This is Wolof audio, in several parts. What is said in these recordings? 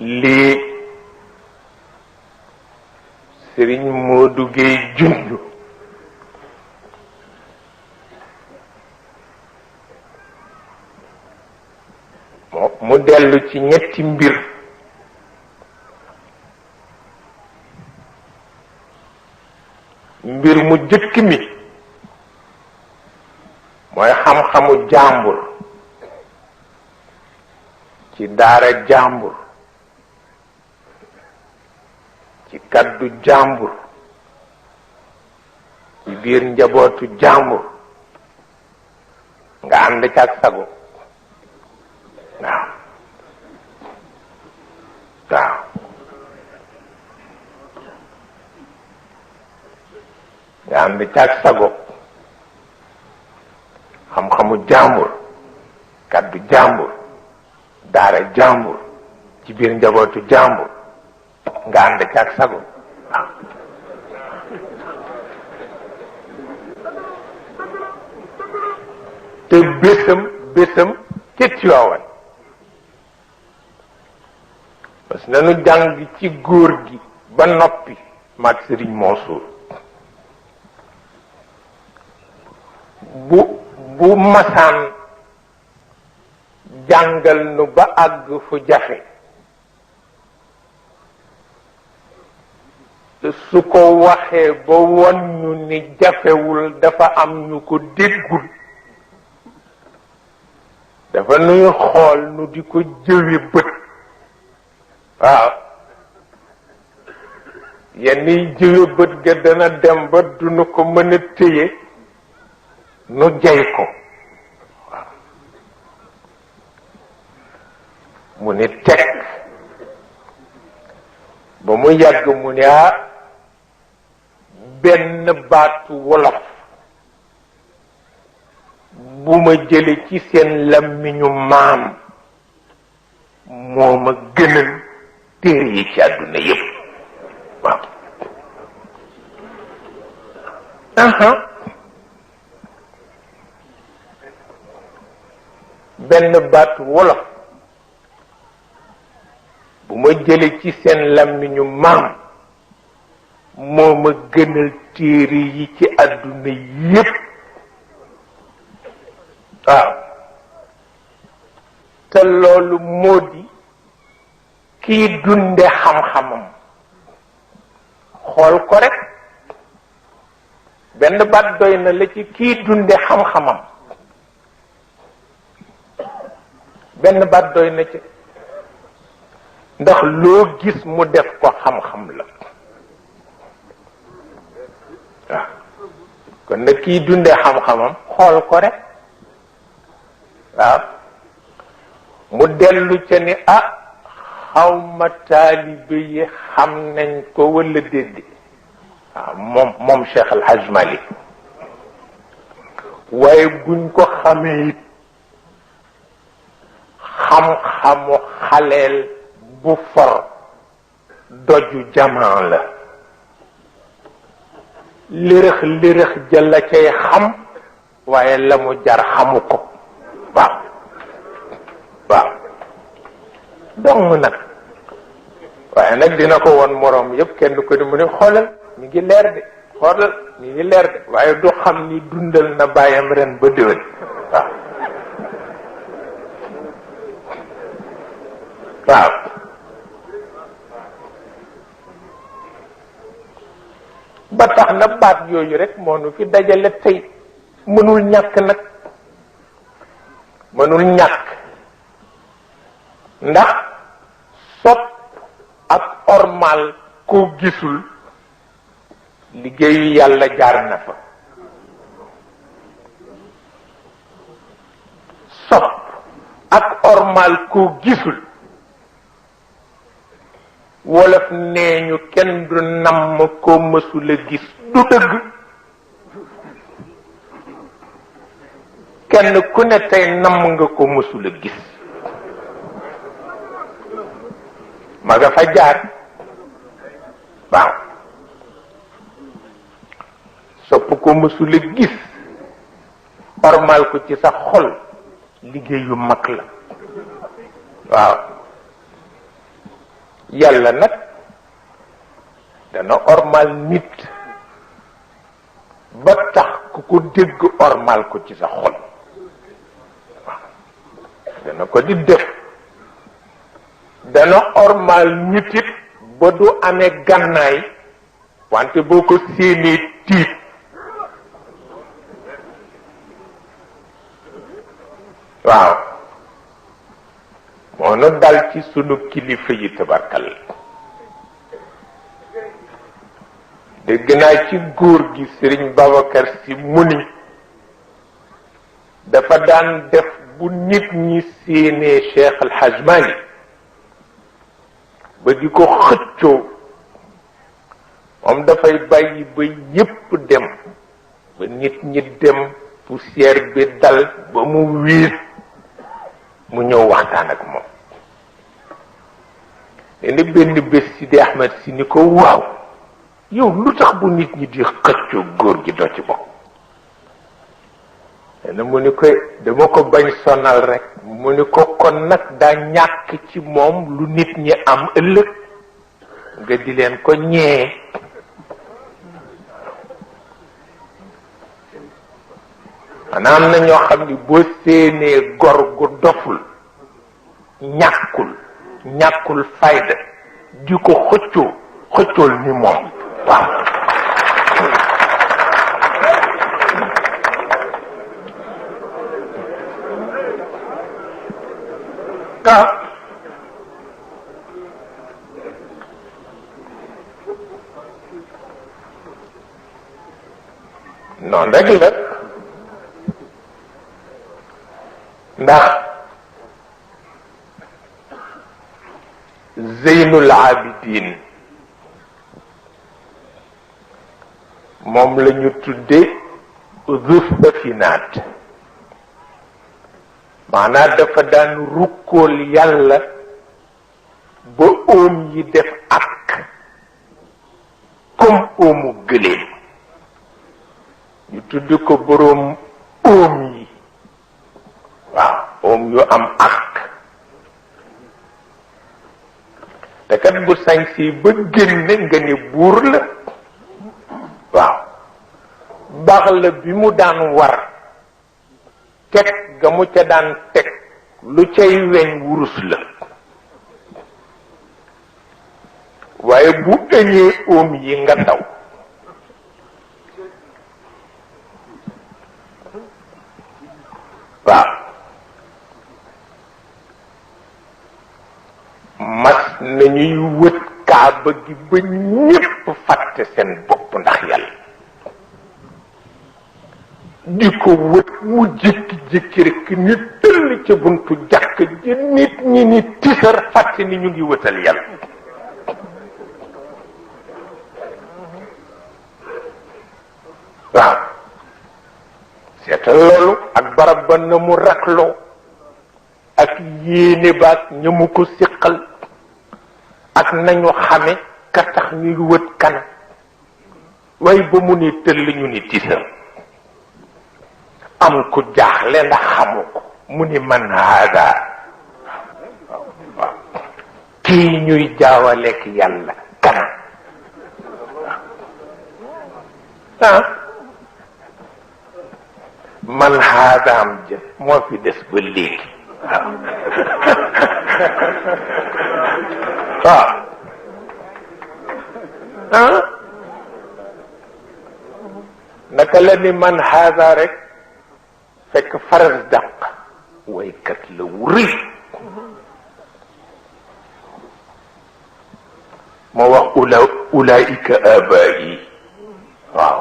lii Sëriñ Modou Gueye junj mu dellu ci ñetti mbir mu jëkk mi mooy xam-xamu jàmbur ci daara jàmbur ci kaddu jàmbur ci biir njabootu jàmbur nga ànd ca ak sago waaw waaw nga ànd ca ak sago xam-xamu jàmbur kaddu jàmbur daara jàmbur ci biir njabootu jàmbur nga ànd ca ak sago waaw te bésam ca Tiwaawan parce que nanu jàng ci góor gi ba noppi maag Sëriñ Mansour bu masaan jàngal nu ba àgg fu jafe su ko waxee ba won ñu ni jafewul dafa am ñu ko déggul dafa nuy xool nu di ko jëwe bët waaw yenn yi jëwe bët ga dana dem ba dunu ko mën a téye nu jey ko waaw mu ni teg ba mu yàgg mu ni benn baatu wolof bu ma jële ci seen làmmiñu maam moo ma gënal téere yi ci àdduna yépp waaw benn baatu wolof bu ma jële ci seen làmmiñu maam moo ma gënal téere yi ci àdduna yépp waaw te loolu moo di kii dunde xam-xamam xool ko rek benn baat doy na la ci kii dunde xam-xamam benn baat doy na ci ndax loo gis mu def ko xam-xam la waaw kon nag kii dunde xam-xamam xool ko rek waaw mu dellu ca ni xawma taalibe yi xam nañ ko wala déedéet waaw moom Cheikh El Hadj Malick waaye buñ ko xamee it xam-xamu xaleel bu for doju jamaan la lërëx ja la cay xam waaye la mu jar xamu ko waaw waaw dong nag waaye nag dina ko won moroom yépp kenn ko di mu ne xoolal mi ngi leer de xoolal mi ngi leer de waaye du xam ni dundal na bàyyam ren ba déwén waaw waaw ba tax na baat yooyu rek moo nu fi dajale tey mënul ñàkk nag mënul ñàkk ndax sopp ak ormal koo gisul liggéeyu yàlla jaar na fa sopp ak ormal koo gisul wolof nee ñu kenn du namm koo mësula gis du dëgg kenn ku ne tey namm nga ko mësula gis ma nga fa jaar waaw sopp ko mësula gis ormal ko ci sa xol liggéey yu mag la waaw yàlla nag dana ormal nit ba tax ku ko dégg ormal ko ci sa xol waaw dana ko di def dana ormal nit it ba du amee gànnaay wante boo ko séenee tiit waaw moo nu dal ci sunu kilifa yi tabarkal dégg naa ci góor gi Sëriñ Babacar Si mu ni dafa daan def bu nit ñi séenee Cheikh El Hadj Malick ba di ko xëccoo moom dafay bàyyi ba ñépp dem ba nit ñi dem poussière bi dal ba mu wiir mu ñëw waxtaan ak moom ni benn bés Sidi Ahmed Si ni ko waaw yow lu tax bu nit ñi di xëccoo góor gi doo ci bokk na mu ni ko dama ko bañ sonal rek mu ni ko kon nag daa ñàkk ci moom lu nit ñi am ëllëg nga di leen ko ñee maanaam am na ñoo xam ni boo séenee gor gu doful ñàkkul fayda di ko xëccool ni moom waaw noonu rek la ndax Zeynul Abidin moom la ñu tudde Zuf Afinaat maanaam dafa daan rukkool yàlla ba óom yi def ak comme óomu gëléem ñu tudd ko boroom óom yi waaw óom yu am ak te kat bu sañsi ba génne nga ni buur la waaw baax la bi mu daan war teg ga mu ca daan teg lu cay weñ wurus la waaye bu ëñee óom yi nga daw waaw mas nañuy wët kaaba gi ba ñépp fàtte seen bopp ndax yàlla di ko wët mu jékki-jékki rek ni tëll ca buntu jàkk ji nit ñi ni tisar fàtte ni ñu ngi wëtal yàlla waaw seetal loolu ak barab ba na mu rakloo ak yéene baag ña mu ko siqal ak nañu xame ka tax ñuy wët kana waaye ba mu ni tëll ñu ni tisar am ku jaaxle ndax xamu ko mu ni man haada waaw kii ñuy jaawaleek yàlla kana man haadaam jë moo fi des ba léegi waaw naka la ni man haada rek fekk faras dàq waykat la wu rëy moo wax ulaika abaayi waaw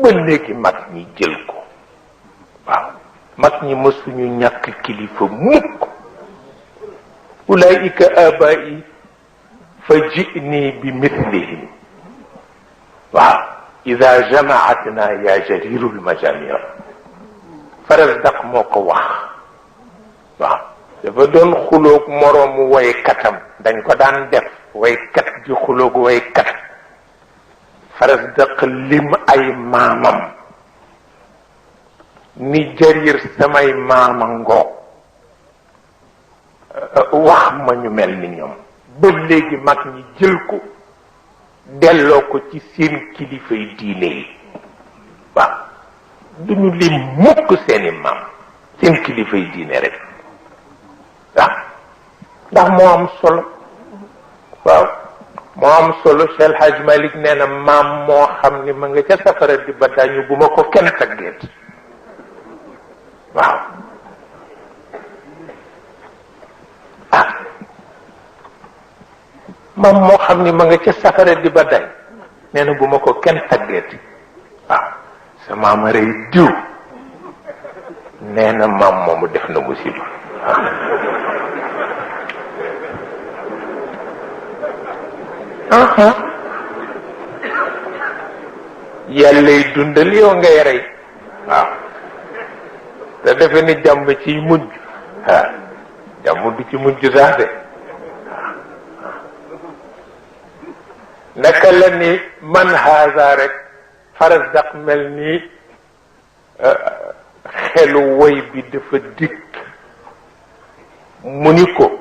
ba léegi mag ñi jël ko waaw mag ñi mësuñu ñàkk kilifa mukk ulaika abaayi fa jini bi mithlihim waaw ida jamaatna ya jariru lmajamir faras daq moo ko wax waaw dafa doon xuloog moroomu waykatam dañ ko daan def waykat di xuloog waykat faras daq lim ay maamam ni jarir samay maama ngoo wax ma ñu mel ni ñoom ba léegi mag ñi jël ko delloo ko ci seen kilifay diine yi waaw duñu lim mukk seeni maam seen kilifay diine rek waaw ndax moo am solo waaw moo am solo. Cheikh El Hadj Malick nee na maam moo xam ni ma nga ca safara di ba dañu bu ma ko kenn taggeet waaw maam moo xam ni ma nga ca safara di ba dañ nee na bu ma ko kenn taggeeti waaw sa maama rey diw nee na maam moomu def na musiba yàllay dundal yow ngay rey waaw te defe ni jàmm ciy mujj waaw jàmm du ci mujj sax de naka la ni man haasa rek Farazdak mel ni xelu woy bi dafa dikk mu ni ko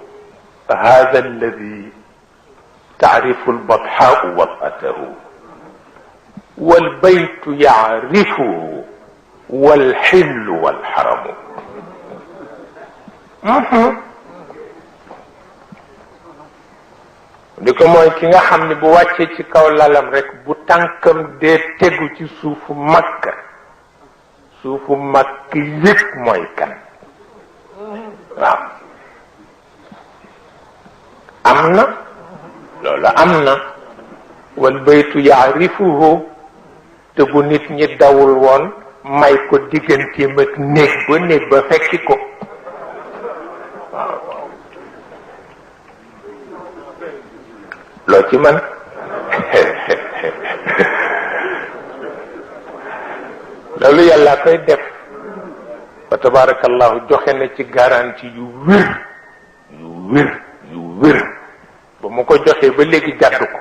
haasa alladi taarifu albatxaau watatahu walbaytu yaarifuhu walxillu walxaramu li ko mooy ki nga xam ne bu wàccee ci kaw lalam rek bu tànkam dee tegu ci suufu makka yëpp mooy kan waaw am na loolu am na wal baytu yaarifuhu te bu nit ñi dawul woon may ko digganteem ak néeg ba fekki ko waaw loo ci man loolu yàlla koy def fa tabarakallahu joxe na ci garantie yu wér ba mu ko joxee ba léegi jàdd ko